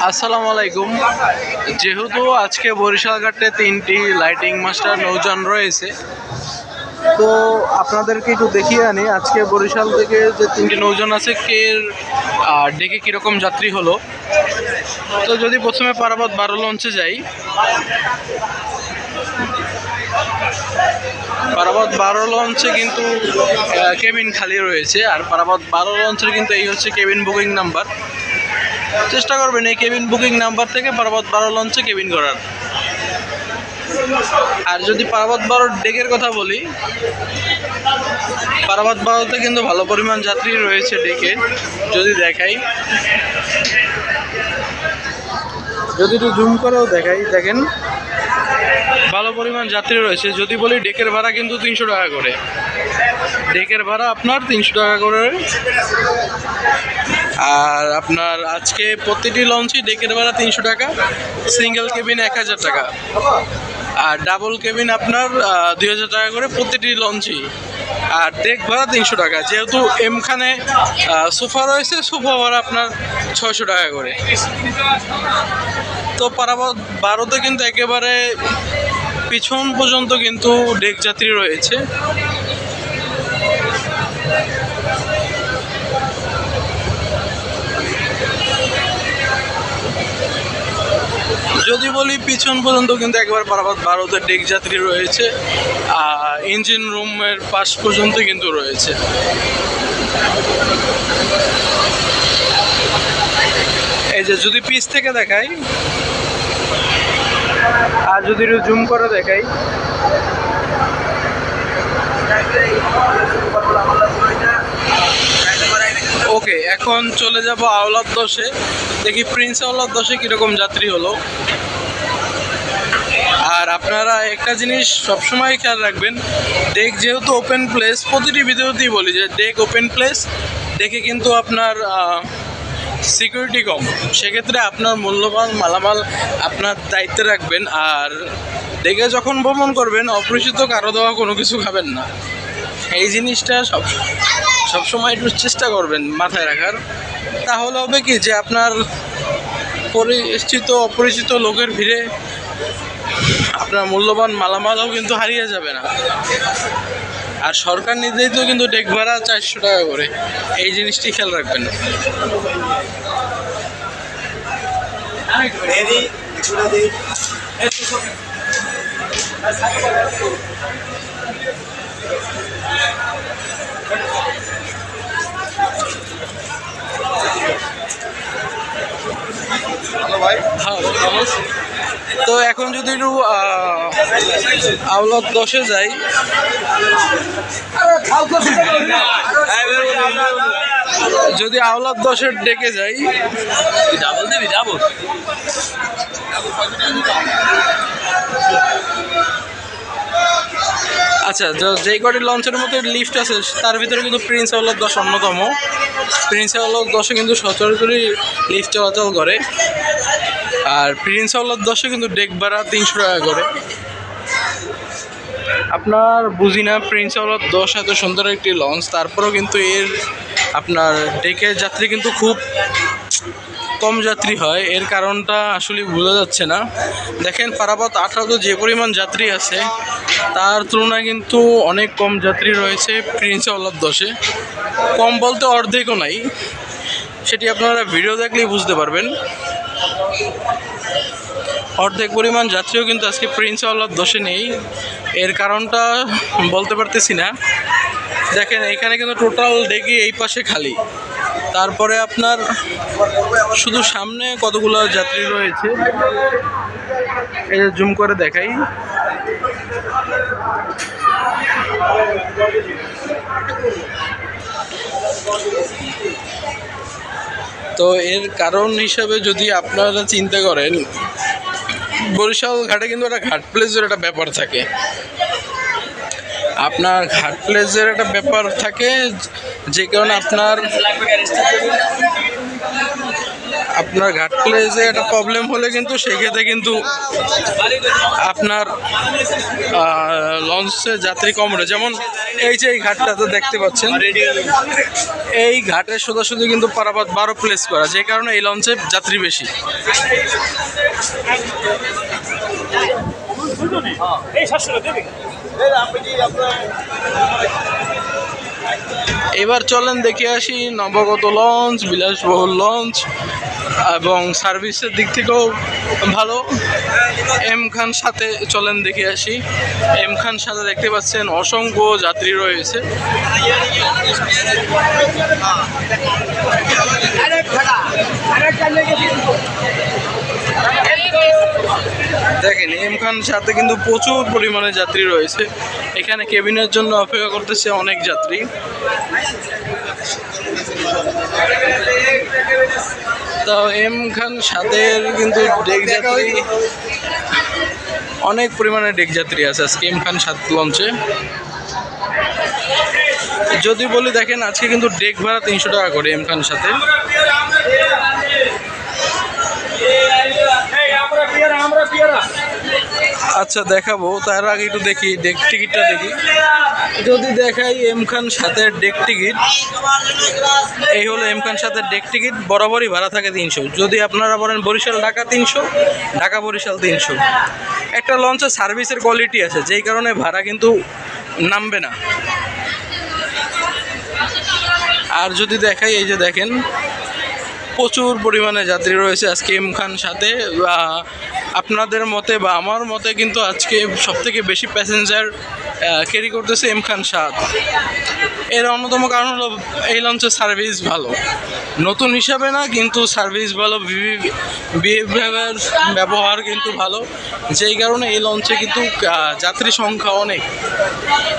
আসসালামু আলাইকুম। যেহেতু আজকে বরিশাল ঘাটে 3টি লাইটিং মাস্টার নৌযান রয়েছে, তো আপনাদেরকে একটু দেখিয়ে আনি আজকে বরিশাল থেকে যে 3টি নৌযান আছে ডেকে কীরকম যাত্রী হলো। তো যদি প্রথমে পারাবত 12 লঞ্চে যাই, পারাবত 12 লঞ্চে কিন্তু কেবিন খালি রয়েছে। আর পারাবত 12 লঞ্চের কিন্তু এই হচ্ছে কেবিন বুকিং নাম্বার। চেষ্টা করবেন এই কেবিন বুকিং নাম্বার থেকে পারাবত 12 লঞ্চে কেবিন করার। আর যদি পারাবত 12 ডেকের কথা বলি, পারাবত 12তে কিন্তু ভালো পরিমাণ যাত্রী রয়েছে ডেকে। যদি দেখাই, যদি একটু জুম করেও দেখাই, দেখেন ভালো পরিমাণ যাত্রী রয়েছে। যদি বলি ডেকের ভাড়া কিন্তু 300 টাকা করে, ডেকের ভাড়া আপনার 300 টাকা করে। আর আপনার আজকে প্রতিটি লঞ্চই ডেকের ভাড়া 300 টাকা, সিঙ্গেল কেবিন 1000 টাকা, আর ডাবল কেবিন আপনার 2000 টাকা করে প্রতিটি লঞ্চই। আর ডেক ভাড়া 300 টাকা। যেহেতু এমখানে সোফা রয়েছে, সোফা ভাড়া আপনার 600 টাকা করে। তো পারাবত 12তে কিন্তু একেবারে পিছন পর্যন্ত কিন্তু ডেক যাত্রী রয়েছে। যদি বলি পিছন পর্যন্ত কিন্তু একবার পারাবত 12তে ডেক যাত্রী রয়েছে, ইঞ্জিন রুমের পাশ পর্যন্ত কিন্তু রয়েছে। এই যে যদি পিছ থেকে দেখাই, আর যদি একটু জুম করে দেখাই, ওকে, এখন চলে যাব আওলাদ 10-এ। দেখি প্রিন্স আওলাদ 10-এ কীরকম যাত্রী হলো। আর আপনারা একটা জিনিস সবসময় খেয়াল রাখবেন, ডেক যেহেতু ওপেন প্লেস, প্রতিটি ভিডিওতেই বলি যে ডেক ওপেন প্লেস, ডেকে কিন্তু আপনার সিকিউরিটি কম। সেক্ষেত্রে আপনার মূল্যবান মালামাল আপনার দায়িত্বে রাখবেন। আর ডেকে যখন ভ্রমণ করবেন, অপরিচিত কারো দেওয়া কোনো কিছু খাবেন না। এই জিনিসটা সবসময় একটু চেষ্টা করবেন মাথায় রাখার। তাহলে হবে কি যে আপনার পরিচিত অপরিচিত লোকের ভিড়ে আপনার মূল্যবান মালামালও কিন্তু হারিয়ে যাবে না। আর সরকার নির্ধারিত কিন্তু ডেক ভাড়া 400 টাকা করে, এই জিনিসটি খেয়াল রাখবেন। তো এখন যদি একটু আওলাদ 10-এ যাই, যদি আওলাদ 10-এর ডেকে যাই, আচ্ছা, যেই কটি লঞ্চের মধ্যে লিফট আছে তার ভিতরে কিন্তু প্রিন্স আওলাদ 10 অন্যতম। প্রিন্স আওলাদ 10-এ কিন্তু সচরাচরই লিফট চলাচল করে। আর প্রিন্স আওলাদ 10-এ কিন্তু ডেক ভাড়া 300 টাকা করে। আপনার বুঝি না, প্রিন্স আওলাদ 10 এত সুন্দর একটি লঞ্চ, তারপরেও কিন্তু এর আপনার ডেকের যাত্রী কিন্তু খুব কম যাত্রী হয়। এর কারণটা আসলে বোঝা যাচ্ছে না। দেখেন পারাবত 18 যে পরিমাণ যাত্রী আছে, তার তুলনায় কিন্তু অনেক কম যাত্রী রয়েছে প্রিন্স আওলাদ 10-এ। কম বলতে অর্ধেকও নাই, সেটি আপনারা ভিডিও দেখলেই বুঝতে পারবেন। অর্ধেক পরিমাণ যাত্রীও কিন্তু আজকে প্রিন্স আওলাদ 10-এ নেই। এর কারণটা বলতে পারতেছি না। দেখেন এখানে কিন্তু টোটাল ডেকে এই পাশে খালি, তারপরে আপনার শুধু সামনে কতগুলো যাত্রী রয়েছে, এই যে জুম করে দেখাই। তো এর কারণ হিসাবে যদি আপনারা চিন্তা করেন, বরিশাল ঘাটে কিন্তু একটা ঘাট প্লেসের একটা ব্যাপার থাকে। আপনার ঘাট প্লেসের একটা ব্যাপার থাকে, যে কারণে আপনার ঘাট প্লেসে একটা প্রবলেম হলে কিন্তু সেক্ষেত্রে কিন্তু আপনার লঞ্চে যাত্রী কম রয়েছে। যেমন এই যে এই ঘাটটাতে দেখতে পাচ্ছেন, এই ঘাটের সোজাসুজি কিন্তু পারাপাত 12 প্লেস করা, যে কারণে এই লঞ্চে যাত্রী বেশি। এবার চলেন দেখে আসি নবাগত লঞ্চ, বিলাসবহুল লঞ্চ এবং সার্ভিসের দিক থেকেও ভালো। এম খান সাথে চলেন দেখে আসি। এম খান সাথে দেখতে পাচ্ছেন অসংখ্য যাত্রী রয়েছে। দেখেন এম খান সাথে কিন্তু প্রচুর পরিমাণে যাত্রী রয়েছে। এখানে কেবিনের জন্য অপেক্ষা করতেছে অনেক যাত্রী। তো এম খান সাথে কিন্তু ডেক যাত্রী অনেক পরিমাণে ডেক যাত্রী আছে আজকে এম খান সাত লঞ্চে। যদি বলি দেখেন আজকে কিন্তু ডেক ভাড়া 300 টাকা করে এম খান সাথে। আচ্ছা দেখাবো, তার আগে একটু দেখি ডেক টিকিটটা দেখি। যদি দেখাই এম খান সাথে ডেক টিকিট, এই হলো এম খান সাথে ডেক টিকিট। বরাবরই ভাড়া থাকে 300। যদি আপনারা বলেন বরিশাল ঢাকা 300, ঢাকা বরিশাল 300। একটা লঞ্চের সার্ভিসের কোয়ালিটি আছে, যেই কারণে ভাড়া কিন্তু নামবে না। আর যদি দেখাই, এই যে দেখেন প্রচুর পরিমাণে যাত্রী রয়েছে আজকে এম খান সাথে। আপনাদের মতে বা আমার মতে কিন্তু আজকে সবথেকে বেশি প্যাসেঞ্জার ক্যারি করতেছে এম খান সাত। এর অন্যতম কারণ হলো এই লঞ্চের সার্ভিস ভালো, নতুন হিসাবে না কিন্তু সার্ভিস ভালো, ব্যবহার কিন্তু ভালো, যেই কারণে এই লঞ্চে কিন্তু যাত্রী সংখ্যা অনেক।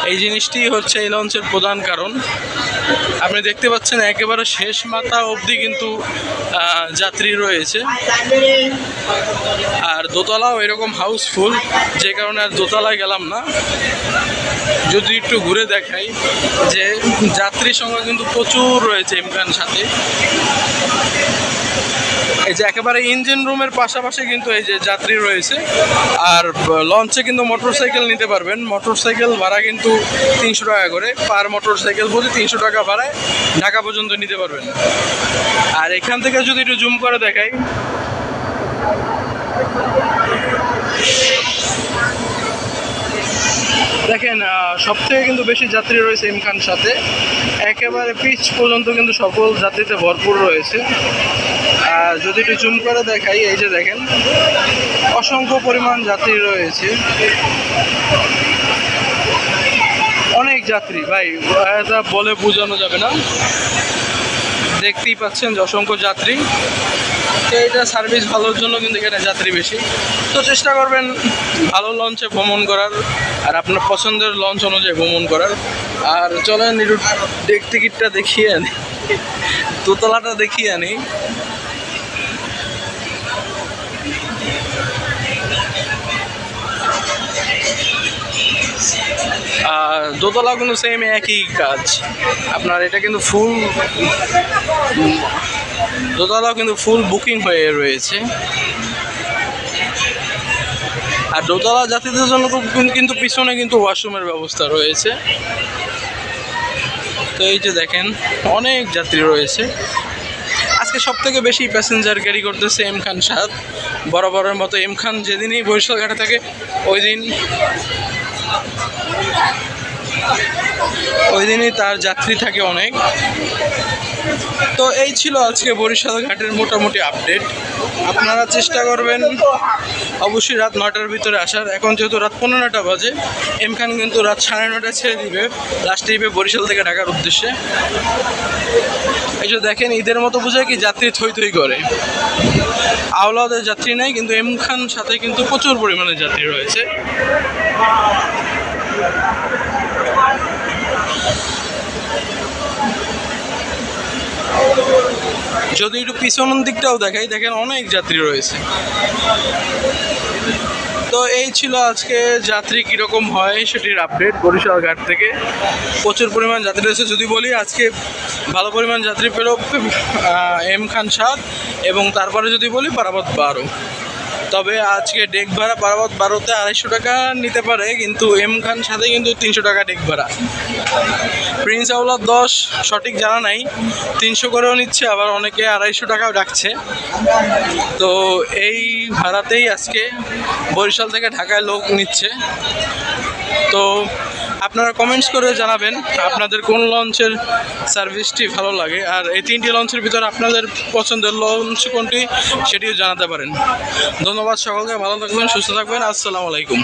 এই জিনিসটি হচ্ছে এই লঞ্চের প্রধান কারণ। আপনি দেখতে পাচ্ছেন একেবারে শেষ মাথা অবধি কিন্তু যাত্রী রয়েছে। আর দোতলাও এরকম হাউসফুল, যে কারণে আর দোতলায় গেলাম না। যদি একটু ঘুরে দেখাই যে যাত্রীর সংখ্যা কিন্তু প্রচুর রয়েছে এম খান সাথে। এই যে একেবারে ইঞ্জিন রুমের পাশাপাশি কিন্তু এই যে যাত্রী রয়েছে। আর লঞ্চে কিন্তু মোটরসাইকেল নিতে পারবেন। মোটরসাইকেল ভাড়া কিন্তু 300 টাকা করে, পার মোটরসাইকেল প্রতি 300 টাকা ভাড়ায় ঢাকা পর্যন্ত নিতে পারবেন। আর এখান থেকে যদি একটু জুম করে দেখাই, দেখেন সবথেকে কিন্তু বেশি যাত্রী রয়েছে এম খান সাথে। একেবারে পিচ পর্যন্ত কিন্তু সকল যাত্রীতে ভরপুর রয়েছে। আর যদি একটু জুম করে দেখাই, এই যে দেখেন অসংখ্য পরিমাণ যাত্রী রয়েছে, অনেক যাত্রী ভাই, এটা বলে বোঝানো যাবে না। দেখতেই পাচ্ছেন যে অসংখ্য যাত্রী। তো এটা সার্ভিস ভালোর জন্য কিন্তু এখানে যাত্রী বেশি। তো চেষ্টা করবেন ভালো লঞ্চে ভ্রমণ করার, আর আপনার পছন্দের লঞ্চ অনুযায়ী ভ্রমণ করার। আর চলেন একটু ডেক টিকিটটা দেখিয়ে আনি, দোতলাটা দেখিয়ে আনি। দোতলা কিন্তু সেম একই কাজ আপনার। এটা কিন্তু ফুল দোতলাও কিন্তু ফুল বুকিং হয়ে রয়েছে। আর দোতলা যাত্রীদের জন্য কিন্তু পিছনে কিন্তু ওয়াশরুমের ব্যবস্থা রয়েছে। তো এই যে দেখেন অনেক যাত্রী রয়েছে। আজকে সবথেকে বেশি প্যাসেঞ্জার ক্যারি করতেছে এম খান সাত। বরাবরের মতো এম খান যেদিনই বরিশাল ঘাটে থাকে ওই দিনই তার যাত্রী থাকে অনেক। তো এই ছিল আজকে বরিশাল ঘাটের মোটামুটি আপডেট। আপনারা চেষ্টা করবেন অবশ্যই রাত 9টার ভিতরে আসার। এখন যেহেতু রাত 15টা বাজে, এম খান কিন্তু রাত 9:30টায় ছেড়ে দিবে লাস্ট ট্রিপে বরিশাল থেকে ঢাকার উদ্দেশ্যে। এই যে দেখেন ঈদের মতো বোঝায় কি যাত্রী থই থই করে। আওলাদের যাত্রী নাই, কিন্তু এম খান সাথে কিন্তু প্রচুর পরিমাণে যাত্রী রয়েছে। যদি একটু পিছনের দিকটাও দেখাই, দেখেন অনেক যাত্রী রয়েছে। তো এই ছিল আজকে যাত্রী কীরকম হয় সেটির আপডেট বরিশাল ঘাট থেকে। প্রচুর পরিমাণ যাত্রী রয়েছে। যদি বলি আজকে ভালো পরিমাণ যাত্রী পেল এম খান 7 এবং তারপরে যদি বলি পারাবত 12। তবে আজকে ডেক ভাড়া পারাবত 12-তে 250 টাকা নিতে পারে, কিন্তু এম খান 7-এ কিন্তু 300 টাকা ডেক ভাড়া। প্রিন্স আউলার 10 সঠিক জানা নাই, 300 করেও নিচ্ছে, আবার অনেকে 250 টাকাও ডাকছে। তো এই ভাড়াতেই আজকে বরিশাল থেকে ঢাকায় লোক নিচ্ছে। তো আপনারা কমেন্টস করে জানাবেন আপনাদের কোন লঞ্চের সার্ভিসটি ভালো লাগে, আর এই 3টি লঞ্চের ভিতরে আপনাদের পছন্দের লঞ্চ কোনটি সেটিও জানাতে পারেন। ধন্যবাদ সকলকে, ভালো থাকবেন, সুস্থ থাকবেন, আসসালামু আলাইকুম।